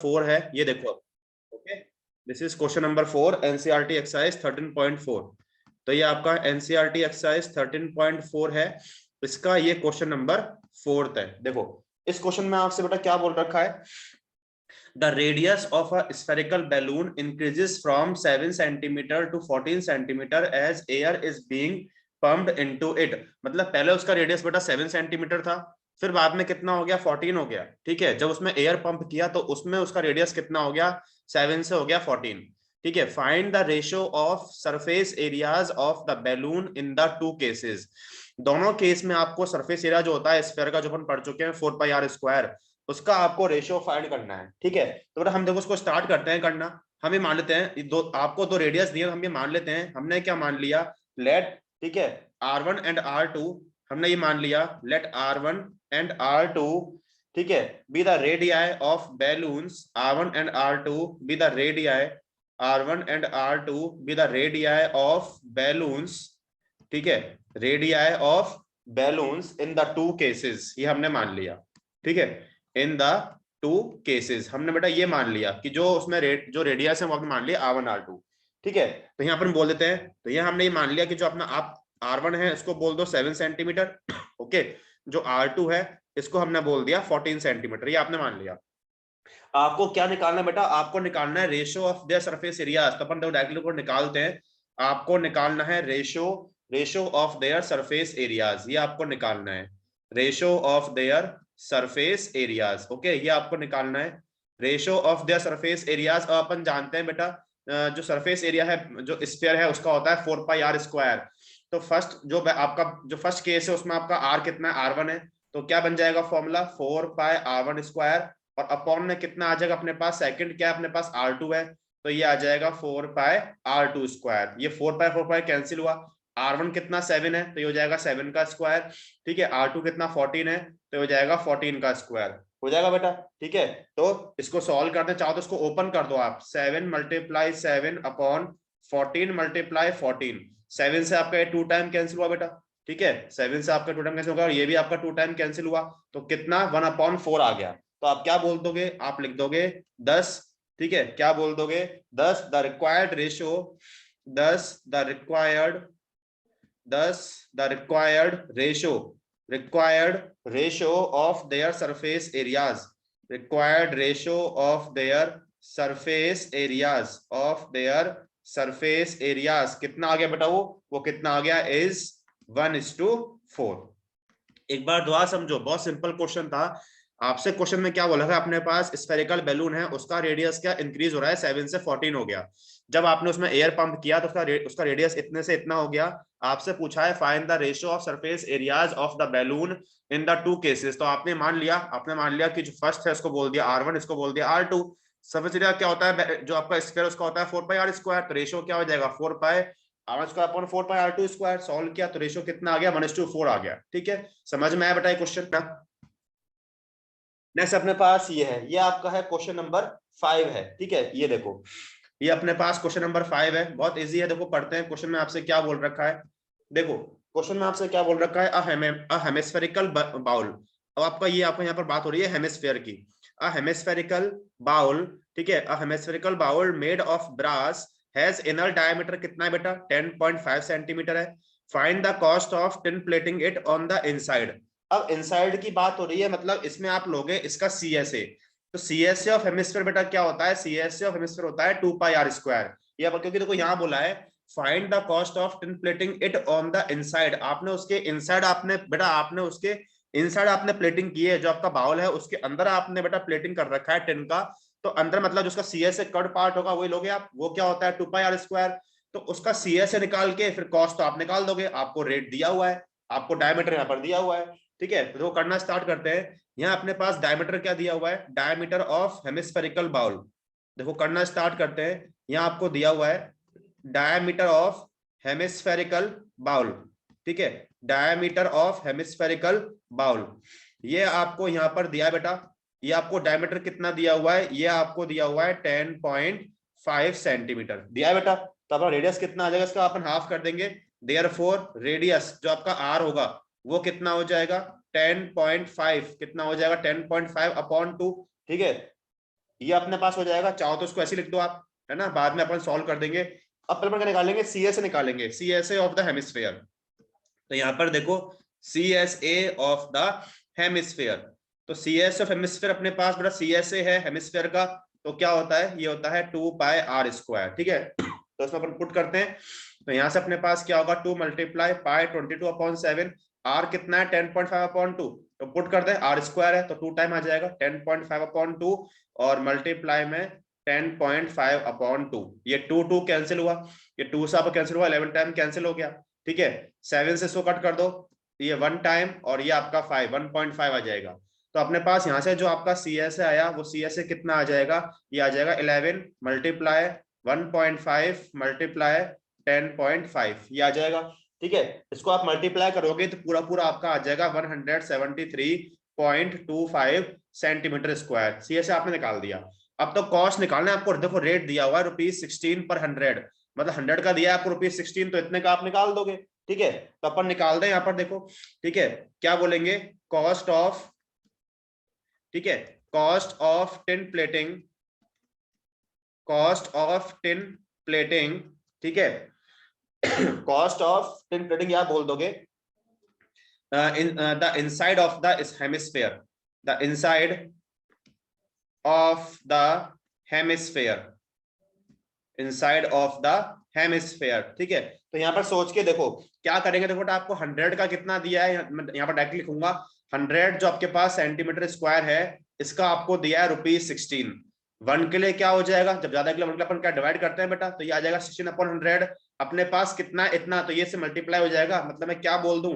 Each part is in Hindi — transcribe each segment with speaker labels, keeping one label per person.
Speaker 1: 4 है, ये देखो। Okay, this is question number 4 NCERT exercise 13.4। तो ये आपका एनसीईआरटी एक्सरसाइज 13.4 है, इसका ये क्वेश्चन नंबर 4 है। देखो इस क्वेश्चन में आपसे बेटा क्या बोल रखा है, the radius of a spherical balloon increases from 7 centimetre to 14 centimetre as air is being pumped into it. मतलब पहले उसका रेडियस बेटा 7 सेंटीमीटर था, फिर बाद में कितना हो गया, 14 हो गया। ठीक है, जब उसमें एयर पंप किया तो उसमें उसका रेडियस कितना हो गया, 7 से हो गया 14। ठीक है, find the ratio of surface areas of the balloon in the two cases. दोनों केस में आपको सरफेस एरिया जो होता है स्फीयर का, जो अपन पढ़ चुके हैं 4πr², उसका आपको रेशियो फाइंड करना है। ठीक है, तो बेटा हम देखो उसको स्टार्ट करते हैं करना। हम ये मान लेते हैं दो, आपको दो रेडियस दिए, हम ये मान लेते हैं, हमने क्या मान लिया, लेट, ठीक है, R1 एंड R2, हमने ये मान लिया लेट R1 एंड R2, ठीक है, be the radii of balloons, R1 and R2 be the radii, R1 and R2 be the radii of balloons. ठीक है, radii of balloons in the two cases, ये हमने मान लिया। ठीक है, इन द टू केसेस हमने बेटा ये मान लिया कि जो उसमें जो रेडियस है वो आपने मान लिया R1 R2। ठीक है, तो यहाँ पर बोल देते हैं, तो यहाँ हमने ये मान लिया कि जो अपना आप R1 है इसको बोल दो 7 सेंटीमीटर। ओके, जो R2 है इसको हमने बोल दिया 14 सेंटीमीटर, ये आपने मान लिया। आपको क्या निकालना है बेटा, आपको निकालना है ratio of their surface area. तो अपन डायरेक्टली को निकालते हैं, आपको निकालना है ratio of their surface areas, ये आपको निकालना है, ratio of their surface areas. Okay, ये आपको निकालना है ratio of their surface areas. अपन जानते हैं बेटा जो सरफेस एरिया है, जो स्फीयर है, उसका होता है 4πr²। तो फर्स्ट जो आपका जो फर्स्ट केस है उसमें आपका r कितना है, R1 है, तो क्या बन जाएगा फॉर्मूला 4πr1², और अपॉन में कितना आ जाएगा अपने पास, सेकंड क्या है अपने पास R2 है, तो ये आ जाएगा 4πr2²। ये 4π कैंसिल हुआ, R1 कितना 7 है तो ये हो जाएगा 7 का स्क्वायर। ठीक है, R2 कितना 14 है तो हो जाएगा 14 का स्क्वायर, हो जाएगा बेटा। ठीक है, तो इसको सॉल्व करना चाहो तो इसको ओपन कर दो आप, 7 × 7 अपॉन 14 × 14, 7 से आपका 2 टाइम कैंसिल हुआ बेटा। ठीक है, 7 से आपका 2 टाइम कैंसिल होगा, और ये भी आपका 2 टाइम कैंसिल हुआ, तो कितना 1/4 आ गया। तो आप क्या बोल दोगे, आप लिख दोगे 10। ठीक है, क्या बोल दोगे 10, the required ratio, 10 the required ratio of their surface areas, required ratio of their surface areas कितना आ गया बेटा, वो कितना आ गया, इज 1:4। एक बार दुआ समझो, बहुत सिंपल क्वेश्चन था। आपसे क्वेश्चन में क्या बोला था, अपने पास स्फेरिकल बैलून है, उसका रेडियस क्या इंक्रीज हो रहा है, 7 से 14 हो गया। जब आपने उसमें एयर पंप किया तो उसका रेडियस इतने से इतना हो गया। आपसे पूछा है find the ratio of surface areas of the balloon in the two cases. तो आपने मान लिया कि जो फर्स्ट है उसको बोल दिया R1, इसको बोल दिया R2। सरफेस एरिया क्या होता है, जो आपका स्फीयर उसका होता है 4πr², तो रेशियो क्या हो जाएगा 4πr²/4πr2²। सॉल्व किया तो रेशियो कितना आ गया, 1:4 आ गया। ठीक है, समझ में आया बेटा ये क्वेश्चन ना। नेक्स्ट अपने पास ये है, ये आपका है क्वेश्चन नंबर 5 है। ठीक है, ये देखो ये अपने पास क्वेश्चन नंबर 5 है, बहुत इजी है। देखो पढ़ते हैं क्वेश्चन में आपसे क्या बोल रखा है। देखो क्वेश्चन में आपसे क्या बोल रखा है, अ हेमिस्फेरिकल बाउल। अब आपका यहाँ पर बात हो रही है हेमिस्फेयर की। अ हेमिस्फेरिकल बाउल, ठीक है, a hemispherical bowl made of brass has inner diameter कितना है बेटा, 10.5 सेंटीमीटर है। Find the cost of tin plating it on the inside. अब इनसाइड की बात हो रही है, मतलब इसमें आप लोगे इसका CSA। तो CSA ऑफ हेमिस्फीयर बेटा क्या होता है, CSA ऑफ हेमिस्फीयर होता है 2πr²। ये क्योंकि देखो यहाँ बोला है find the cost of tin plating it on the inside. आपने उसके इनसाइड आपने उसके इनसाइड आपने प्लेटिंग की है, जो आपका बाउल है उसके अंदर आपने बेटा प्लेटिंग कर रखा है टिन का। तो अंदर मतलब जिसका CSA कट पार्ट होगा वही लोगे आप, वो क्या होता है 2πr²। तो उसका CSA निकाल के फिर कॉस्ट तो आप निकाल दोगे, आपको रेट दिया हुआ है, आपको डायमीटर यहाँ पर दिया हुआ है। ठीक है, तो करना स्टार्ट करते हैं। यहाँ अपने पास डायमीटर क्या दिया हुआ है, डायमीटर ऑफ हेमिस्फेरिकल बाउल। देखो करना स्टार्ट करते हैं, यहाँ आपको दिया हुआ है डायमीटर ऑफ हेमिस्फेरिकल बाउल। ठीक है, डायमीटर ऑफ हेमिस्फेरिकल बाउल, ये आपको यहाँ पर दिया है बेटा। ये आपको डायमीटर कितना दिया हुआ है, ये आपको दिया हुआ है 10.5 सेंटीमीटर दिया है बेटा। तो अपना रेडियस कितना आ जाएगा इसका, अपन हाफ कर देंगे। देयरफॉर रेडियस जो आपका R होगा वो कितना हो जाएगा 10.5, कितना हो जाएगा 10.5/2। ठीक है, ये अपने पास हो जाएगा, चाहो तो उसको ऐसे लिख दो आप, है ना, बाद में अपन सॉल्व कर देंगे। अब पहले अपन निकालेंगे सी एस ए, निकालेंगे C S A of the hemisphere. तो यहाँ पर देखो C S A of the hemisphere, तो सी एस ऑफ हेमिस्फेयर अपने पास बेटा सी एस ए है हेमिस्फेयर का, तो क्या होता है, ये होता है 2 पाई आर स्क्वायर, ठीक है। तो इसमें अपन पुट करते हैं, तो यहाँ से अपने पास क्या होगा, 2 मल्टीप्लाई पाई 22/7, आर कितना है 10.5/2, तो पुट कर दे, आर स्क्वायर है तो 2 टाइम आ जाएगा 10.5/2, और मल्टीप्लाई में 10.5/2, ये 2 कैंसिल हुआ, ये 2 से आपको कैंसिल हुआ, 11 टाइम कैंसिल हो गया, ठीक है। 7 से इसको कट कर दो, ये 1 टाइम, और ये आपका 1.5 आ जाएगा। तो अपने पास यहाँ से जो आपका सी एस आया, वो सी एस कितना आ जाएगा, ये आ जाएगा 11 मल्टीप्लाई 1.5 मल्टीप्लाई 10.5, ये आ जाएगा, ठीक है। इसको आप मल्टीप्लाई करोगे तो पूरा पूरा आपका आ जाएगा 173.25 सेंटीमीटर स्क्वायर, सी एस आपने निकाल दिया। अब तो कॉस्ट निकालना है आपको, देखो रेट दिया हुआ है ₹16/100, मतलब 100 का दिया है आपको ₹16, तो इतने का आप निकाल दोगे, ठीक है। तो अपन निकाल दें यहाँ पर देखो, ठीक है, क्या बोलेंगे, कॉस्ट ऑफ, ठीक है, cost of tin plating, cost of tin plating, ठीक है, कॉस्ट ऑफ टिन प्लेटिंग या बोल दोगे in the inside of the hemisphere, the inside of the hemisphere, inside of the hemisphere, ठीक है। तो यहाँ पर सोच के देखो क्या करेंगे, देखो आपको 100 का कितना दिया है, यहाँ पर डायरेक्ट लिखूंगा, 100 जो आपके पास सेंटीमीटर स्क्वायर है, इसका आपको दिया है ₹16, 1 के लिए क्या हो जाएगा, जब ज्यादा के लिए 1 के लिए अपन क्या डिवाइड करते हैं बेटा, तो ये आ जाएगा 16/100, अपने पास कितना इतना, तो ये से मल्टीप्लाई हो जाएगा, मतलब मैं क्या बोल दूं,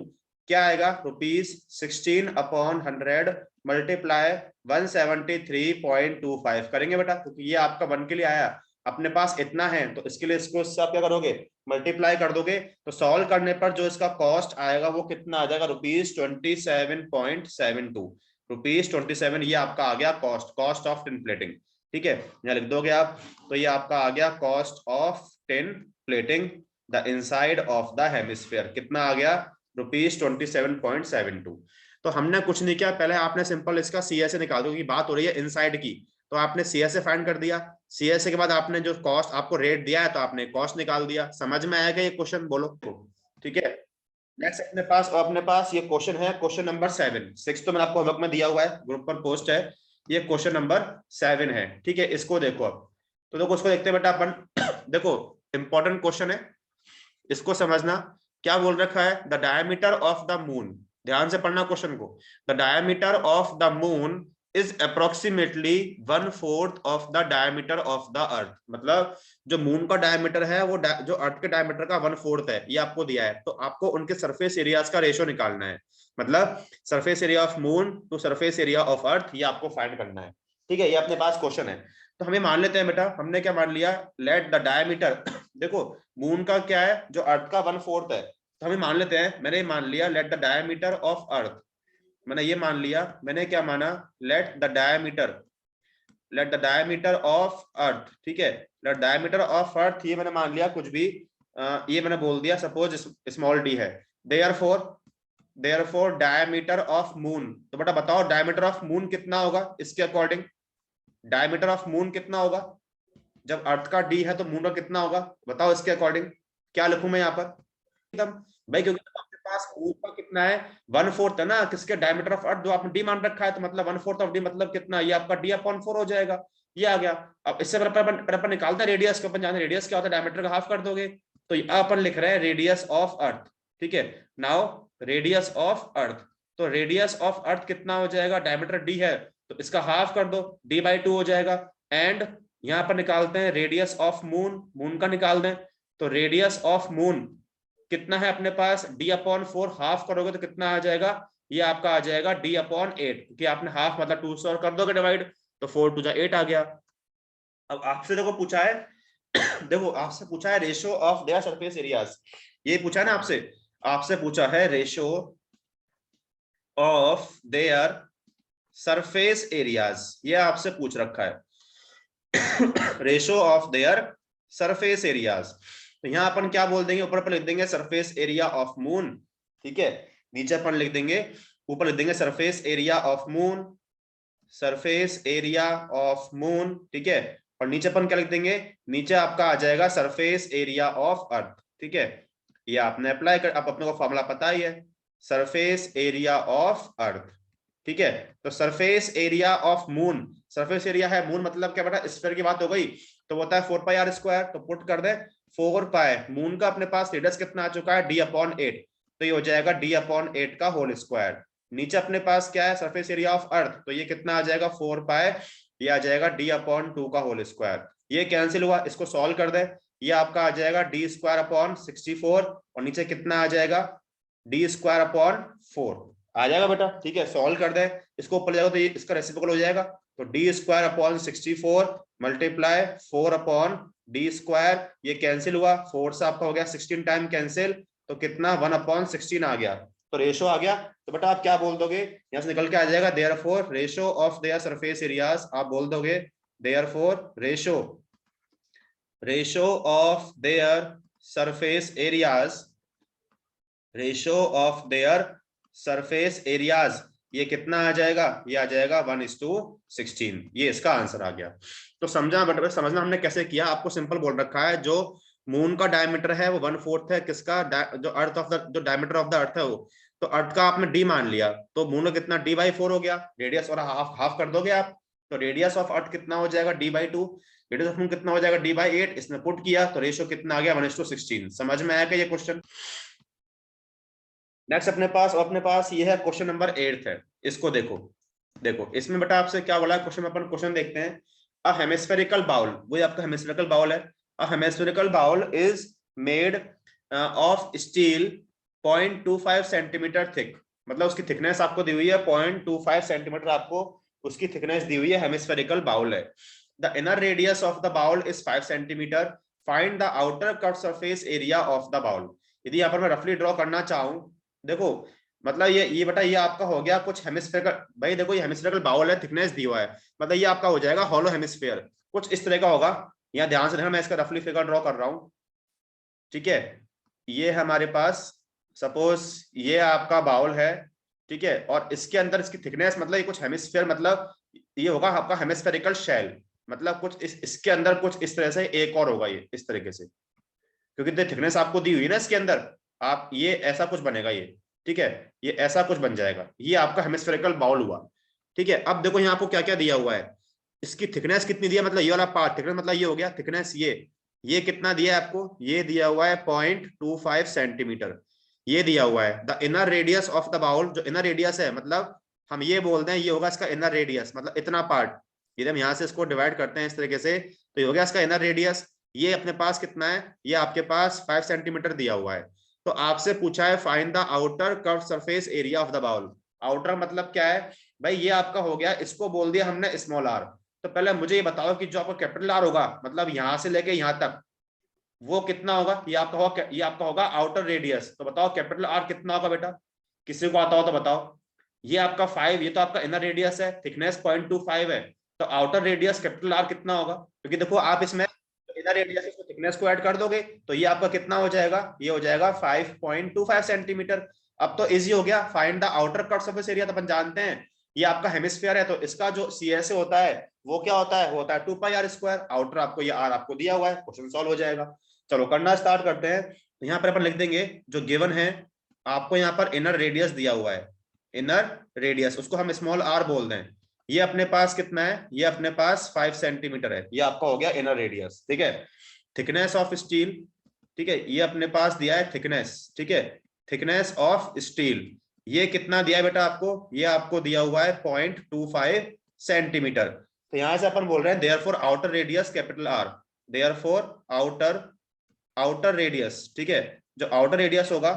Speaker 1: क्या आएगा, ₹16/100 मल्टीप्लाई 173.25 करेंगे बेटा, क्योंकि ये आपका 1 के लिए आया, अपने पास इतना है, तो इसके लिए इसको इससे आप क्या करोगे, मल्टीप्लाई कर दोगे, तो सॉल्व करने पर जो इसका कॉस्ट आएगा वो कितना आ जाएगा, ₹27.72, ₹27, ये आपका आ गया cost, cost of tin plating, ठीक है, यहाँ लिख दोगे आप। तो ये आपका आ गया cost of tin plating the inside of the hemisphere, कितना आ गया, ₹27.72। तो हमने कुछ नहीं किया, पहले आपने सिंपल इसका सी एस ए निकाल दो, बात हो रही है इनसाइड की, तो आपने सी एस ए फाइंड कर दिया, सी एस ए के बाद आपने जो कॉस्ट आपको रेट दिया है, तो आपने कॉस्ट निकाल दिया, समझ में आएगा ये क्वेश्चन, बोलो, ठीक है। नेक्स्ट अपने पास ये क्वेश्चन है, क्वेश्चन नंबर 7, 6 तो मैंने आपको होमवर्क में दिया हुआ है, ग्रुप पर पोस्ट है, ये क्वेश्चन नंबर 7 है, ठीक है। इसको देखो अब, तो देखो उसको देखते हैं बेटा अपन देखो इंपॉर्टेंट क्वेश्चन है, इसको समझना, क्या बोल रखा है, the diameter of the moon, ध्यान से पढ़ना क्वेश्चन को, the diameter of the moon is approximately 1/4 of the diameter of the earth, मतलब जो मून का डायमीटर है वो जो अर्थ के डायमीटर का 1/4 है, ये आपको दिया है, तो आपको उनके सरफेस एरियाज का रेशियो निकालना है, मतलब surface area of moon to surface area of earth, ये आपको फाइंड करना है, ठीक है। ये अपने पास क्वेश्चन है, तो हमें मान लेते हैं बेटा, हमने क्या मान लिया, लेट द डायमीटर देखो मून का क्या है, जो अर्थ का 1/4 है, तो हमें मान लेते हैं, मैंने मान लिया let the diameter of earth, मैंने ये मान लिया, मैंने क्या माना, let the diameter of earth, ठीक है, लेट डायमीटर ऑफ अर्थ, ये मैंने मान लिया कुछ भी, ये मैंने बोल दिया सपोज स्मॉल डी है, देयरफॉर डायमीटर ऑफ मून, तो बेटा बताओ डायमीटर ऑफ मून कितना होगा, इसके अकॉर्डिंग डायमीटर ऑफ मून कितना होगा, जब अर्थ का डी है तो मून का कितना होगा, बताओ इसके अकॉर्डिंग, क्या लिखूं मैं यहाँ पर एकदम, भाई क्योंकि आपके पास मून का कितना है 1/4 है ना, किसके डायमीटर ऑफ अर्थ, जो आपने डी मान रखा है, तो मतलब 1/4 ऑफ डी मतलब कितना, ये आपका d/4 हो जाएगा, ये आ गया। अब इससे अपन निकालते हैं रेडियस को, अपन जानते हैं रेडियस क्या होता है, डायमीटर का हाफ कर दोगे, तो अपन लिख रहे हैं रेडियस ऑफ अर्थ, ठीक है, नाउ रेडियस ऑफ अर्थ, तो रेडियस ऑफ अर्थ कितना हो जाएगा, डायमीटर डी है तो इसका हाफ कर दो, d/2 हो जाएगा, एंड यहाँ पर निकालते हैं रेडियस ऑफ मून, मून का निकाल दें, तो रेडियस ऑफ मून कितना है अपने पास, d/4, हाफ करोगे तो कितना आ जाएगा, ये आपका आ जाएगा d/8, क्योंकि आपने हाफ मतलब 2 से और कर दोगे डिवाइड, तो 4 2 8 आ गया। अब आपसे देखो पूछा है देखो आपसे पूछा है ratio of their surface areas, ये पूछा है ना आपसे, आपसे पूछा है ratio of their surface areas, ये आपसे पूछ रखा है ratio of their surface areas, तो यहाँ अपन क्या बोल देंगे, ऊपर पर लिख देंगे सरफेस एरिया ऑफ मून, ठीक है, नीचे अपन लिख देंगे, ऊपर लिख देंगे surface area of moon surface area of moon, ठीक है, और नीचे अपन क्या लिख देंगे, नीचे आपका आ जाएगा सरफेस एरिया ऑफ अर्थ, ठीक है। ये आपने अप्लाई कर, अब अपने को फॉर्मूला पता ही है, सरफेस एरिया ऑफ अर्थ, ठीक है। तो surface area of moon, surface area है मून मतलब क्या बेटा, स्फीयर की बात हो गई, तो वो होता है 4πr², तो पुट कर दे 4π, मून का अपने पास रेडियस कितना आ चुका है, d/8, तो ये हो जाएगा d/8 का होल स्क्वायर। नीचे अपने पास क्या है, सरफेस एरिया ऑफ अर्थ, तो ये कितना आ जाएगा 4π, ये आ जाएगा d/2 का होल स्क्वायर। ये कैंसिल हुआ, इसको सॉल्व कर दे, ये आपका आ जाएगा d²/64, और नीचे कितना आ जाएगा d²/4 आ जाएगा बेटा, ठीक है। सॉल्व कर दे, इसको ऊपर जाएगा तो ये इसका रेसिप्रोकल हो जाएगा, तो d²/64 मल्टीप्लाई 4/d², ये कैंसिल हुआ, 4 से आपका हो गया 16 टाइम कैंसिल, तो कितना 1/16 आ गया, तो रेशो आ गया। तो बेटा आप क्या बोल दोगे, यहां से निकल के आ जाएगा therefore ratio of their surface areas, आप बोल दोगे therefore ratio of their surface areas, ratio of their surface areas, ये कितना आ जाएगा, ये आ जाएगा 1:16, ये इसका आंसर आ गया। तो समझा बट समझना हमने कैसे किया, आपको सिंपल बोल रखा है, जो मून का डायमीटर है वो 1/4 है किसका, जो अर्थ ऑफ द, जो डायमीटर ऑफ द अर्थ है वो, तो अर्थ का आपने डी मान लिया, तो मून का कितना d/4 हो गया, रेडियस और हाफ हाफ कर दोगे आप, तो रेडियस ऑफ अर्थ कितना हो जाएगा d/2, रेडियस ऑफ मून कितना हो जाएगा d/8, इसमें पुट किया तो रेशो कितना आ गया 1:16। समझ में आया क्या ये क्वेश्चन। नेक्स्ट अपने पास ये है क्वेश्चन नंबर 8 है, इसको देखो, देखो इसमें बेटा आपसे क्या बोला है क्वेश्चन में, अपन क्वेश्चन देखते हैं। अ हेमिस्फेरिकल बाउल, वही आपका हेमिस्फेरिकल बाउल है, a hemispherical bowl is made of steel 0.25 centimetre thick, मतलब उसकी थिकनेस आपको दी हुई है 0.25 सेंटीमीटर, आपको उसकी थिकनेस दी हुई है, हेमिस्फेरिकल बाउल है। The inner radius of the bowl is 5 centimetre, find the outer curved surface area of the bowl. यदि यहाँ पर मैं रफली ड्रॉ करना चाहूं, देखो मतलब ये बेटा ये आपका हो गया कुछ हेमिस्फेरिकल, भाई देखो ये हेमिस्फेरिकल बाउल है, थिकनेस दी हुआ है, मतलब ये आपका हो जाएगा हॉलो हेमिस्फेयर, कुछ इस तरह का होगा। यहाँ ध्यान से देखना, मैं इसका रफली फिगर ड्रॉ कर रहा हूँ, ठीक है। ये हमारे पास सपोज ये आपका बाउल है, ठीक है, और इसके अंदर इसकी थिकनेस, मतलब ये कुछ हेमिस्फेयर, मतलब ये होगा आपका हेमिस्फेरिकल शेल, मतलब कुछ इसके अंदर कुछ इस तरह से एक और होगा, ये इस तरीके से, क्योंकि थिकनेस आपको दी हुई है ना इसके अंदर, आप ये ऐसा कुछ बनेगा ये, ठीक है, ये ऐसा कुछ बन जाएगा, ये आपका हेमिस्फेरिकल बाउल हुआ, ठीक है। अब देखो यहाँ आपको क्या क्या दिया हुआ है, इसकी थिकनेस कितनी दिया, मतलब ये वाला पार्ट थिकनेस, मतलब ये हो गया थिकनेस, ये कितना दिया है आपको, ये दिया हुआ है 0.25 सेंटीमीटर, ये दिया हुआ है। The inner radius of the bowl, जो इनर रेडियस है, मतलब हम ये बोलते हैं ये होगा इसका इनर रेडियस, मतलब इतना पार्ट, यदि हम यहाँ से इसको डिवाइड करते हैं इस तरीके से, तो ये हो गया इसका इनर रेडियस। ये अपने पास कितना है, ये आपके पास 5 सेंटीमीटर दिया हुआ है। तो आपसे पूछा है find the outer curve surface area of the bowl. Outer मतलब क्या है भाई, ये आपका हो गया, इसको बोल दिया हमने स्मॉल आर। तो पहले मुझे ये बताओ कि जो आपका कैपिटल आर होगा, मतलब यहां से लेके यहां तक, वो कितना होगा, ये आपका होगा आउटर रेडियस। तो बताओ कैपिटल आर कितना होगा बेटा, किसी को आता हो तो बताओ। ये आपका 5, ये तो आपका इनर रेडियस है, थिकनेस 0.25 है, तो आउटर रेडियस कैपिटल आर कितना होगा, क्योंकि देखो आप इसमें इनर रेडियस को थिकनेस को ऐड कर दोगे, तो ये आपका कितना हो जाएगा, ये हो जाएगा 5.25 सेंटीमीटर। अब तो इजी हो गया, find the outer curved surface area, तो अपन जानते हैं ये आपका हेमिस्फीयर है, तो इसका जो CSA होता है वो क्या होता है, वो होता है 2πr²। आउटर आपको ये आर आपको दिया हुआ है, क्वेश्चन सॉल्व हो जाएगा। चलो करना स्टार्ट करते हैं। यहाँ पर अपन लिख देंगे जो गिवन है, आपको यहाँ पर इनर रेडियस दिया हुआ है, इनर रेडियस उसको हम स्मॉल आर बोल दें, ये अपने पास कितना है, ये अपने पास 5 सेंटीमीटर है, ये आपका हो गया इनर रेडियस, ठीक है। थिकनेस ऑफ स्टील, ठीक है, ये अपने पास दिया है थिकनेस, ठीक है, थिकनेस ऑफ स्टील, ये कितना दिया है बेटा आपको, ये आपको दिया हुआ है 0.25 सेंटीमीटर। तो यहां से अपन बोल रहे हैं therefore outer radius capital R, therefore outer radius, ठीक है, जो आउटर रेडियस होगा,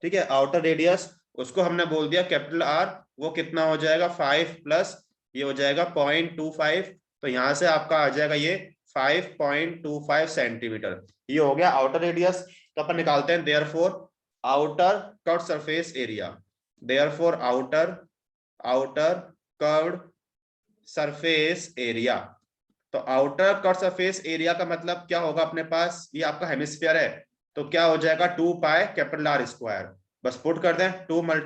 Speaker 1: ठीक है, आउटर रेडियस उसको हमने बोल दिया कैपिटल आर, वो कितना हो जाएगा 5 प्लस ये हो जाएगा 0.25, तो यहां से आपका आ जाएगा ये 5.25 सेंटीमीटर, ये हो गया आउटर रेडियस। तो अपन निकालते हैं therefore outer curved surface area, therefore outer curved surface area. तो आउटर कर्व्ड सरफेस एरिया का मतलब क्या होगा, अपने पास ये आपका हेमिस्फीयर है, तो क्या हो जाएगा 2π कैपिटल R², बस पुट कर दें 2 ×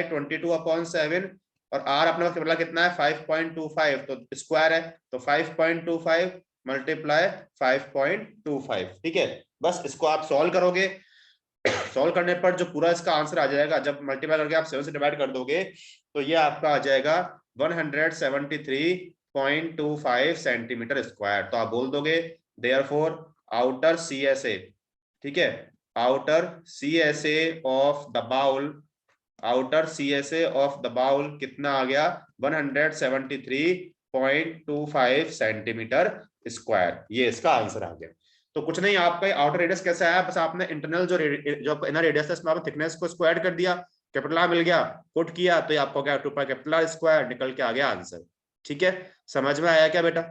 Speaker 1: 22/7 और आर अपने पास बोला कितना है 5.25, तो स्क्वायर है, तो 5.25 मल्टीप्लाई 5.25, ठीक है। बस इसको आप सॉल्व करोगे, सॉल्व करने पर जो पूरा इसका आंसर आ जाएगा, जब मल्टीप्लाई करके आप 7 से डिवाइड कर दोगे तो ये आपका आ जाएगा 173.25 सेंटीमीटर स्क्वायर। तो आप बोल दोगे देयरफॉर आउटर CSA, ठीक है, outer CSA of the bowl, outer CSA of the bowl कितना आ गया 173.25 सेंटीमीटर स्क्वायर, ये इसका आंसर आ गया। तो कुछ नहीं, आपका आउटर रेडियस कैसे आया, बस आपने इंटरनल जो इनर रेडियस है इसमें आपने थिकनेस को स्क्वायर कर दिया, कैपिटल आर मिल गया, पुट किया तो ये आपको क्या 2 पाई कैपिटल आर स्क्वायर निकल के आ गया आंसर। ठीक है, समझ में आया क्या बेटा?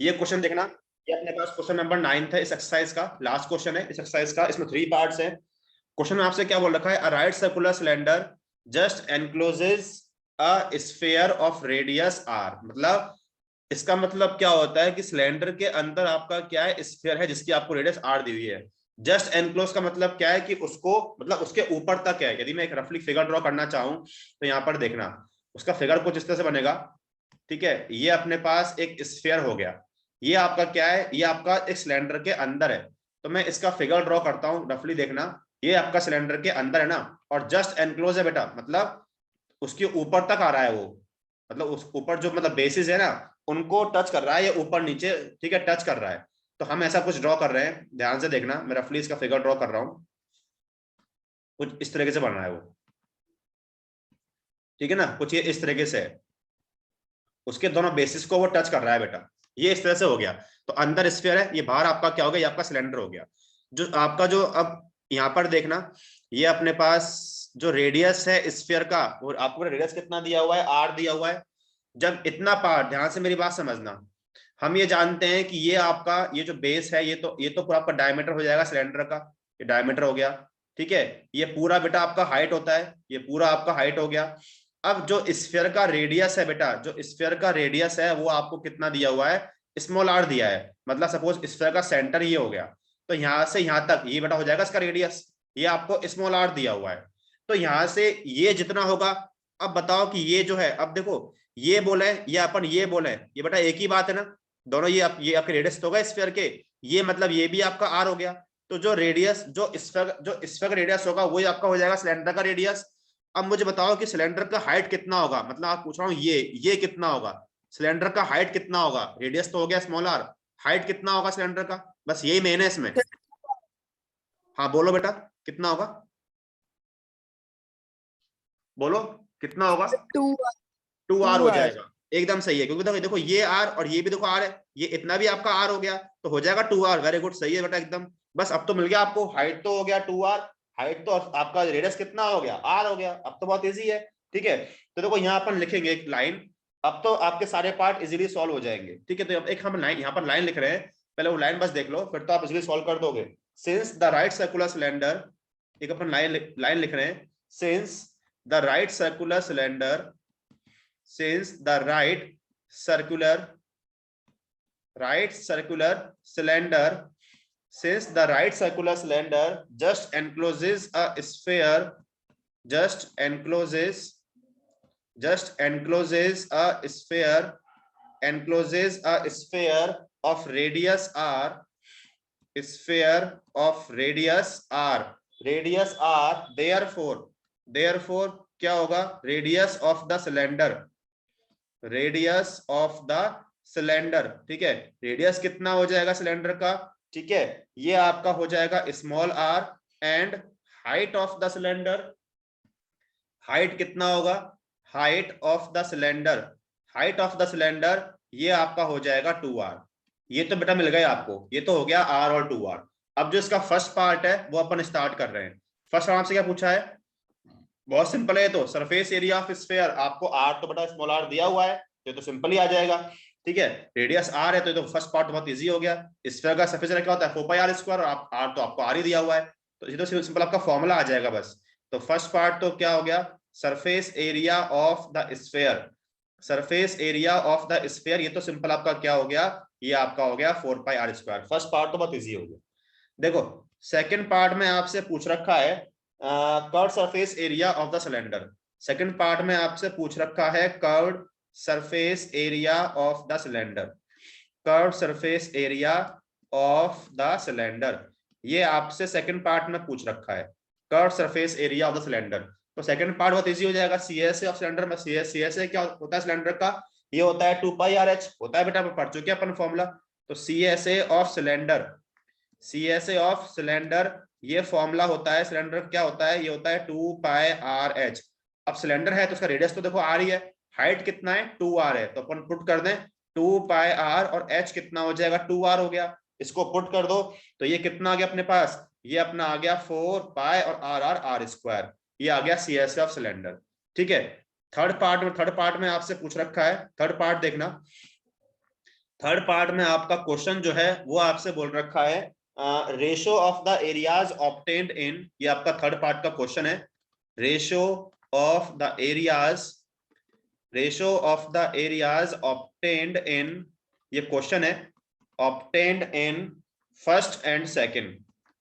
Speaker 1: ये क्वेश्चन देखना, ये अपने पास क्वेश्चन नंबर 9 है इस एक्सरसाइज का, लास्ट क्वेश्चन है इस एक्सरसाइज का, इसमें 3 पार्ट्स हैं। क्वेश्चन में आपसे क्या बोल रखा है, a right circular cylinder just encloses a sphere of radius R, मतलब इसका मतलब क्या होता है कि सिलेंडर के अंदर आपका क्या है, स्फीयर है जिसकी आपको रेडियस आर दी हुई है। जस्ट एनक्लोज का मतलब क्या है कि उसको मतलब उसके ऊपर तक है। यदि मैं एक रफली फिगर ड्रॉ करना चाहूं तो यहाँ पर देखना, उसका फिगर कुछ इस तरह से बनेगा, ठीक है। ये अपने पास एक स्फीयर हो गया, ये आपका क्या है, ये आपका एक सिलेंडर के अंदर है। तो मैं इसका फिगर ड्रॉ करता हूं, रफली देखना, ये आपका सिलेंडर के अंदर है ना, और जस्ट एनक्लोज है बेटा, मतलब उसके ऊपर तक आ रहा है वो, मतलब उस ऊपर जो मतलब बेसिस है ना उनको टच कर रहा है, ये ऊपर नीचे, ठीक है, टच कर रहा है। तो हम ऐसा कुछ ड्रॉ कर रहे हैं, ध्यान से देखना, मैं रफली इसका फिगर ड्रॉ कर रहा हूं, कुछ इस तरीके से बन रहा है वो, ठीक है ना, कुछ ये इस तरीके से है, उसके दोनों बेसिस को वो टच कर रहा है बेटा, ये इस तरह से हो गया। तो अंदर स्फीयर है, ये बाहर आपका क्या हो गया, ये आपका सिलेंडर हो गया। जो आपका जो अब यहाँ पर देखना, ये अपने पास जो रेडियस है स्फीयर का, वो आपको रेडियस कितना दिया हुआ है, आर दिया हुआ है। जब इतना पार्ट, ध्यान से मेरी बात समझना, हम ये जानते हैं कि ये आपका ये जो बेस है, ये तो पूरा आपका डायमीटर हो जाएगा सिलेंडर का, ये डायमीटर हो गया, ठीक है। ये पूरा बेटा आपका हाइट होता है, ये पूरा आपका हाइट हो गया। अब जो स्फीयर का रेडियस है बेटा, जो स्फीयर का रेडियस है वो आपको कितना दिया हुआ है, स्मॉल आर दिया है। मतलब सपोज स्फीयर का सेंटर ये हो गया, तो यहां से यहां तक ये बेटा हो जाएगा इसका रेडियस, ये आपको स्मॉल आर दिया हुआ है। तो यहां से ये जितना होगा, अब बताओ कि ये जो है, अब देखो ये बोले या अपन ये बोले, ये बेटा एक ही बात है ना, दोनों ये आपके रेडियस तो होगा स्फीयर के, ये मतलब ये भी आपका आर हो गया। तो जो रेडियस जो स्फीयर का रेडियस होगा वही आपका हो जाएगा सिलेंडर का रेडियस। अब मुझे बताओ कि सिलेंडर का हाइट कितना होगा, मतलब आप पूछ रहा हूँ ये कितना होगा, सिलेंडर का हाइट कितना होगा, रेडियस तो हो गया स्मॉल आर, हाइट कितना होगा सिलेंडर का, बस यही मेन है इसमें। हाँ बोलो बेटा, कितना होगा, बोलो कितना होगा, 2R हो जाएगा, एकदम सही है। क्योंकि देखो देखो ये आर और ये भी देखो आर है, ये इतना भी आपका आर हो गया, तो हो जाएगा 2R। वेरी गुड, सही है बेटा एकदम। बस अब तो मिल गया आपको, हाइट तो हो गया 2R, हाइट तो आपका रेडियस कितना हो गया, आर हो गया। अब तो बहुत इजी है, ठीक है। तो देखो यहाँ अपन लिखेंगे एक लाइन, अब तो आपके सारे पार्ट इजीली सॉल्व हो जाएंगे, ठीक है। तो अब एक हम लाइन यहाँ पर लाइन लिख रहे हैं, पहले वो लाइन बस देख लो, फिर तो आप इजीली सॉल्व कर दोगे। Since the right circular cylinder, एक अपन लाइन लिख रहे हैं, since the right circular cylinder, since the circular cylinder since the right circular cylinder just encloses a sphere, just encloses a sphere, encloses a sphere of radius r, sphere of radius r, therefore क्या होगा, radius of the cylinder, radius of the cylinder, ठीक है, रेडियस कितना हो जाएगा सिलेंडर का, ठीक है, ये आपका हो जाएगा small R. And height of the cylinder, height कितना होगा, height of the cylinder, height of the cylinder ये आपका हो जाएगा 2R। ये तो बेटा मिल गया आपको, ये तो हो गया R और 2R। अब जो इसका फर्स्ट पार्ट है वो अपन स्टार्ट कर रहे हैं। फर्स्ट आपसे क्या पूछा है, बहुत सिंपल है, तो सरफेस एरिया ऑफ स्फीयर, आपको आर तो बटा स्मॉल आर दिया हुआ है, तो सिंपल ही आ जाएगा, ठीक है। रेडियस आर है तो फर्स्ट पार्ट बहुत इजी हो गया। स्फीयर का सरफेस एरिया क्या होता है 4πr स्क्वायर, और आर तो आपको आर ही दिया हुआ है, तो ये तो सिंपल आपका फॉर्मूला आ जाएगा बस। तो फर्स्ट पार्ट तो क्या हो गया, surface area of the sphere, surface area of the sphere, ये तो सिंपल आपका क्या हो गया, ये आपका हो गया 4πr स्क्वायर। फर्स्ट पार्ट तो बहुत इजी हो गया। देखो सेकंड पार्ट में आपसे पूछ रखा है curve surface area of the cylinder. Second part में आपसे पूछ रखा है curved surface area of the cylinder, curved surface area of the cylinder, ये आपसे सेकंड पार्ट में पूछ रखा है, curved surface area of the cylinder. तो सेकंड पार्ट बहुत इजी हो जाएगा, सीएसए ऑफ सिलेंडर में, सीएसए क्या होता है सिलेंडर का, ये होता है 2 पाई आर एच, होता है बेटा, पढ़ चुके अपन फॉर्मूला। तो CSA of cylinder, CSA of cylinder ये फॉर्मूला होता है, सिलेंडर क्या होता है, ये होता है 2 पाई आर एच। अब सिलेंडर है तो उसका रेडियस तो देखो आर ही है, हाइट कितना है 2 आर है, तो अपन पुट कर दें 2 पाई आर और एच कितना हो जाएगा 2 आर हो गया, इसको पुट कर दो तो ये कितना आ गया अपने पास, ये अपना आ गया 4 पाई और आर आर आर स्क्वायर, ये आ गया सीएसए ऑफ सिलेंडर। ठीक है, थर्ड पार्ट में आपसे पूछ रखा है, थर्ड पार्ट देखना, थर्ड पार्ट में आपका क्वेश्चन जो है वो आपसे बोल रखा है ratio of the areas obtained इन, ये आपका थर्ड पार्ट का क्वेश्चन है, ratio of the areas, ratio of the areas obtained इन, ये क्वेश्चन है, obtained in first and second,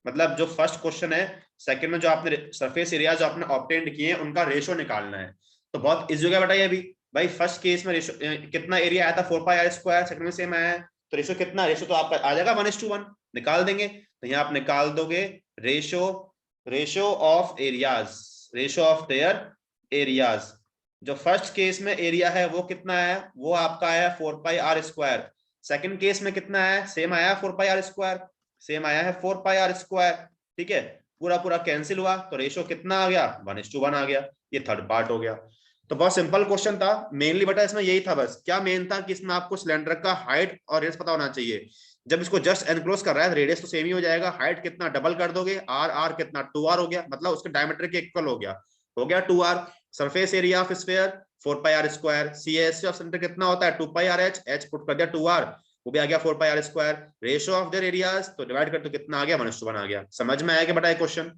Speaker 1: मतलब जो फर्स्ट क्वेश्चन है, सेकंड में जो आपने सरफेस एरिया जो आपने ऑब्टेन्ड किए हैं उनका रेशो निकालना है। तो बहुत इजी हो गया बेटा ये भी, भाई फर्स्ट केस में रेशो कितना एरिया आया था 4 पाई आर स्क्वायर, सेकंड में सेम आया है, तो रेशो कितना, रेशो तो आपका आ जाएगा 1:1, निकाल देंगे, तो यहाँ आप निकाल दोगे ratio, ratio of areas, ratio of their areas, जो फर्स्ट केस में एरिया है वो कितना है, वो आपका आया 4 pi R square, second case में कितना है, सेम आया 4 पाई आर स्क्वायर, सेम आया है 4 पाई आर स्क्वायर। ठीक है, पूरा पूरा कैंसिल हुआ तो रेशो कितना आ गया 1:1 आ गया, ये थर्ड पार्ट हो गया। तो बहुत सिंपल क्वेश्चन था, मेनली बेटा इसमें यही था, बस क्या मेन था कि इसमें आपको सिलेंडर का हाइट और रेडियस पता होना चाहिए, जब इसको जस्ट एनक्लोज कर रहा है रेडियस तो सेम ही हो जाएगा, हाइट कितना डबल कर दोगे, आर आर कितना 2 आर हो गया, मतलब उसके डायमीटर के इक्वल हो गया, हो गया 2 R, surface area of sphere 4 pi R square, CSC of centre कितना होता है 2 pi R H, H put कर दिया 2 आर, वो भी आ गया 4 pi R square, ratio of their areas तो डिवाइड कर तो कितना आ गया 1:1 आ गया। समझ में आया कि बेटा ये क्वेश्चन?